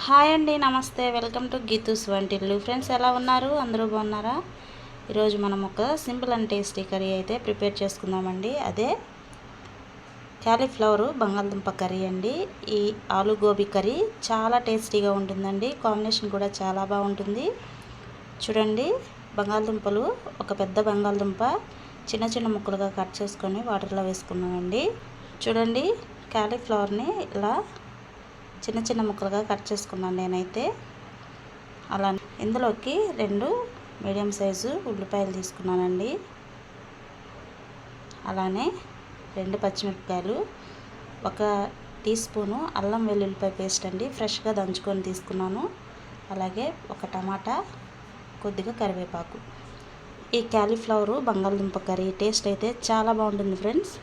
Hi అండి, నమస్తే. Welcome to Geethu's వంటిల్లు. ఫ్రెండ్స్, ఎలా ఉన్నారు? అందరూ బాగున్నారా? ఈరోజు మనం ఒక సింపుల్ అండ్ టేస్టీ కర్రీ అయితే ప్రిపేర్ చేసుకుందామండి. అదే క్యాలీఫ్లవర్ బంగాళదుంప కర్రీ అండి. ఈ ఆలు గోబీ కర్రీ చాలా టేస్టీగా ఉంటుందండి. కాంబినేషన్ కూడా చాలా బాగుంటుంది. చూడండి, బంగాళదుంపలు ఒక పెద్ద బంగాళదుంప చిన్న చిన్న ముక్కలుగా కట్ చేసుకొని వాటర్లో వేసుకున్నామండి. చూడండి, క్యాలీఫ్లవర్ని ఇలా చిన్న చిన్న ముక్కలుగా కట్ చేసుకున్నాను నేనైతే. అలా ఇందులోకి 2 మీడియం సైజు ఉల్లిపాయలు తీసుకున్నానండి. అలానే 2 పచ్చిమిరపకాయలు, 1 టీ స్పూను అల్లం వెల్లుల్లిపాయ పేస్ట్ అండి, ఫ్రెష్గా దంచుకొని తీసుకున్నాను. అలాగే 1 టమాటా, కొద్దిగా కరివేపాకు. ఈ క్యాలీఫ్లవర్ బంగాళదుంప కర్రీ టేస్ట్ అయితే చాలా బాగుంటుంది ఫ్రెండ్స్.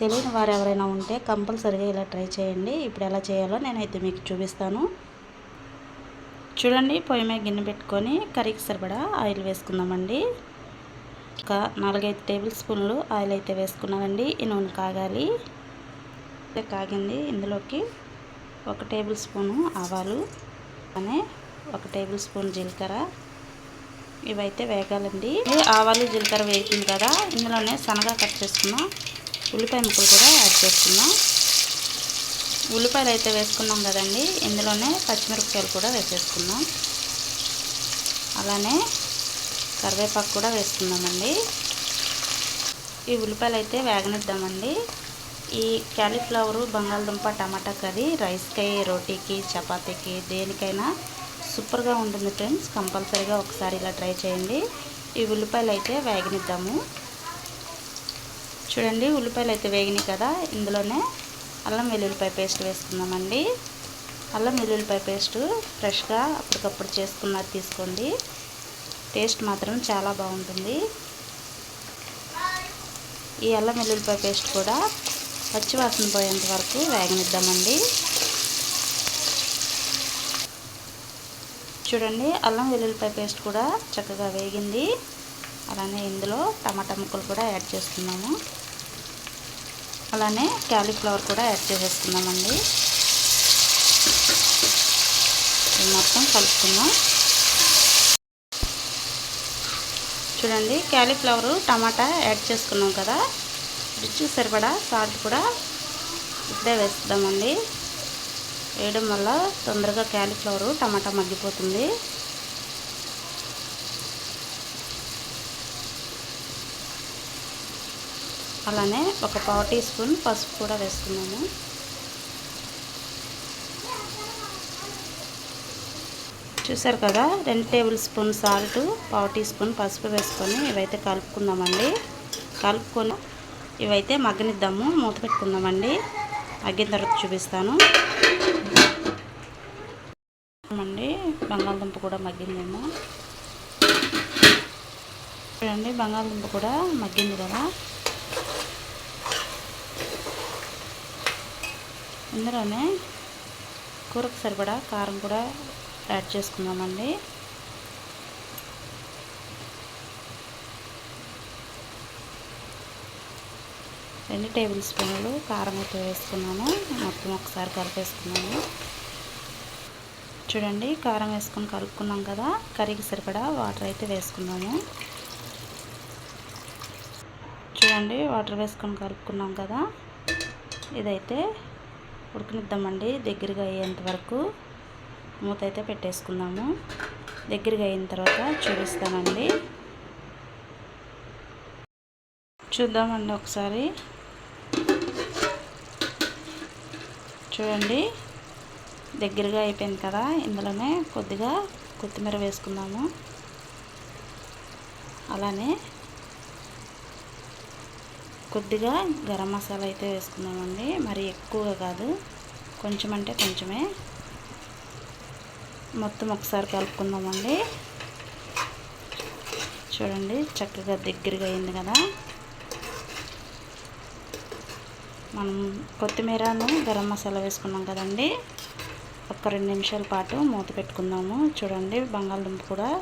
తెలియని వారు ఎవరైనా ఉంటే కంపల్సరీగా ఇలా ట్రై చేయండి. ఇప్పుడు ఎలా చేయాలో నేనైతే మీకు చూపిస్తాను. చూడండి, పొయ్యి మీద గిన్నె పెట్టుకొని కర్రీకి సరిపడా ఆయిల్ వేసుకుందామండి. ఒక 4-5 టేబుల్ స్పూన్లు ఆయిల్ అయితే వేసుకున్నానండి. ఈ నూనె కాగాలి. కాగింది. ఇందులోకి 1 టేబుల్ స్పూను ఆవాలు, అలానే 1 టేబుల్ స్పూన్ జీలకర్ర, ఇవైతే వేగాలండి. ఆవాలు జీలకర్ర వేగింది కదా, ఇందులోనే సన్నగా కట్ చేసుకున్న ఉల్లిపాయ ముక్కలు కూడా యాడ్ చేసుకుందాం. ఉల్లిపాయలు అయితే వేసుకున్నాం కదండి, ఇందులోనే పచ్చిమిరపకాయలు కూడా వేసేసుకుందాం. అలానే కరివేపాకు కూడా వేసుకుందామండి. ఈ ఉల్లిపాయలు అయితే వేగనిద్దామండి. ఈ క్యాలీఫ్లవర్ బంగాళదుంప టమాటా కర్రీ రైస్కి, రోటీకి, చపాతీకి, దేనికైనా సూపర్గా ఉంటుంది ఫ్రెండ్స్. కంపల్సరీగా ఒకసారి ఇలా ట్రై చేయండి. ఈ ఉల్లిపాయలు అయితే వేగనిద్దాము. చూడండి, ఉల్లిపాయలు అయితే వేగినాయి కదా, ఇందులోనే అల్లం వెల్లుల్లిపాయ పేస్ట్ వేసుకుందామండి. అల్లం వెల్లుల్లిపాయ పేస్ట్ ఫ్రెష్గా అప్పటికప్పుడు చేసుకున్నది తీసుకోండి. టేస్ట్ మాత్రం చాలా బాగుంటుంది. ఈ అల్లం వెల్లుల్లిపాయ పేస్ట్ కూడా పచ్చివాసన పోయేంత వరకు వేగనిద్దామండి. చూడండి, అల్లం వెల్లుల్లిపాయ పేస్ట్ కూడా చక్కగా వేగింది. అలానే ఇందులో టమాటా ముక్కలు కూడా యాడ్ చేసుకున్నాము. అలానే క్యాలీఫ్లవర్ కూడా యాడ్ చేసేసుకుందామండి. ఇది మొత్తం కలుపుకుందాం. చూడండి, క్యాలీఫ్లవర్ టమాటా యాడ్ చేసుకున్నాం కదా, రుచికి సరిపడా సాల్ట్ కూడా ఇప్పుడే వేస్తామండి. వేయడం వల్ల తొందరగా క్యాలీఫ్లవర్ టమాటా మగ్గిపోతుంది. అలానే 1 పావు టీ స్పూన్ పసుపు కూడా వేసుకున్నాము. చూసారు కదా, 2 టేబుల్ స్పూన్ సాల్ట్, పావు టీ స్పూన్ పసుపు వేసుకొని ఇవైతే కలుపుకుందామండి. కలుపుకొని ఇవైతే మగ్గనిద్దాము. మూత పెట్టుకుందామండి. మగ్గిన తర్వాత చూపిస్తాను అండి. బంగాళదుంప కూడా మగ్గిందేమో. చూడండి, బంగాళదుంప కూడా మగ్గింది కదా. ఇందులోనే కూరకు సరిపడా కారం కూడా యాడ్ చేసుకుందామండి. రెండు టేబుల్ స్పూన్లు కారం అయితే వేసుకున్నాము. మొత్తం ఒకసారి కలిపేసుకున్నాము. చూడండి, కారం వేసుకొని కలుపుకున్నాం కదా, కర్రీకి సరిపడా వాటర్ అయితే వేసుకున్నాము. చూడండి, వాటర్ వేసుకొని కలుపుకున్నాం కదా, ఇదైతే ఉడకనిద్దామండి. దగ్గరగా అయ్యేంత వరకు మూత అయితే పెట్టేసుకుందాము. దగ్గరగా అయిన తర్వాత చూపిస్తానండి. చూద్దామండి ఒకసారి. చూడండి, దగ్గరగా అయిపోయింది కదా, ఇందులోనే కొద్దిగా కొత్తిమీర వేసుకుందాము. అలానే కొద్దిగా గరం మసాలా అయితే వేసుకుందామండి. మరి ఎక్కువగా కాదు, కొంచెం అంటే కొంచెమే. మొత్తం ఒకసారి కలుపుకుందామండి. చూడండి, చక్కగా దగ్గరగా అయింది కదా. మనం కొత్తిమీరను గరం మసాలా వేసుకున్నాం కదండి, ఒక 2 నిమిషాల పాటు మూత పెట్టుకుందాము. చూడండి, బంగాళదుంప కూడా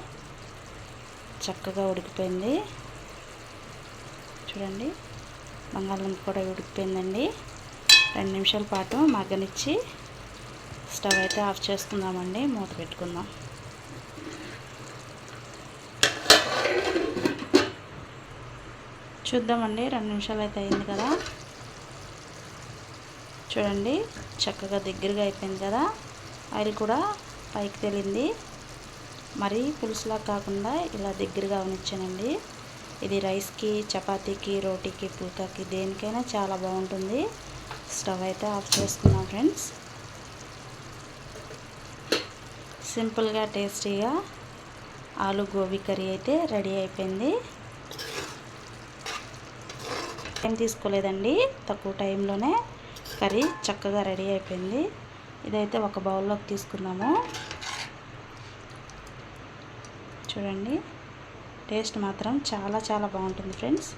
చక్కగా ఉడికిపోయింది. చూడండి, బంగాళదుంప కూడా ఉడికిపోయిందండి. 2 నిమిషాల పాటు మగ్గనిచ్చి స్టవ్ అయితే ఆఫ్ చేసుకుందామండి, మూత పెట్టుకుందాం. చూద్దామండి, 2 నిమిషాలు అయితే అయింది కదా. చూడండి చక్కగా దగ్గరగా అయిపోయింది కదా. ఆయిల్ కూడా పైకి తేలింది. మరి పులుసులా కాకుండా ఇలా దగ్గరగా అవనిచ్చానండి. ఇది రైస్కి, చపాతీకి, రోటీకి, పుల్కాకి దేనికైనా చాలా బాగుంటుంది. స్టవ్ అయితే ఆఫ్ చేసుకున్నాం ఫ్రెండ్స్. సింపుల్గా టేస్టీగా ఆలు గోబీ కర్రీ అయితే రెడీ అయిపోయింది. టైం తీసుకోలేదండి, తక్కువ టైంలోనే కర్రీ చక్కగా రెడీ అయిపోయింది. ఇదైతే ఒక బౌల్లోకి తీసుకుందాము. చూడండి టేస్ట్ మాత్రం చాలా చాలా బాగుంటుంది ఫ్రెండ్స్.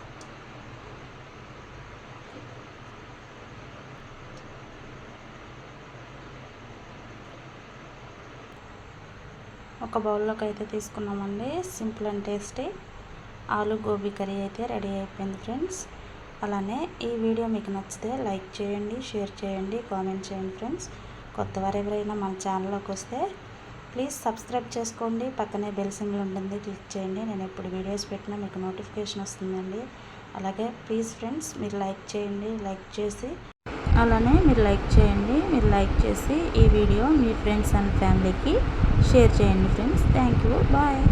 ఒక బౌల్లోకి అయితే తీసుకున్నామండి. సింపుల్ అండ్ టేస్టీ ఆలు గోబీ కర్రీ అయితే రెడీ అయిపోయింది ఫ్రెండ్స్. అలానే ఈ వీడియో మీకు నచ్చితే లైక్ చేయండి, షేర్ చేయండి, కామెంట్ చేయండి ఫ్రెండ్స్. కొత్తవారు ఎవరైనా మన ఛానల్లోకి వస్తే ప్లీజ్ సబ్స్క్రైబ్ చేసుకోండి. పక్కనే బెల్ సింబల్ ఉంటుంది, క్లిక్ చేయండి. నేను ఎప్పుడు వీడియోస్ పెట్టినా మీకు నోటిఫికేషన్ వస్తుందండి. అలాగే ప్లీజ్ ఫ్రెండ్స్ మీరు లైక్ చేయండి. మీరు లైక్ చేసి ఈ వీడియో మీ ఫ్రెండ్స్ అండ్ ఫ్యామిలీకి షేర్ చేయండి ఫ్రెండ్స్. Thank you, bye.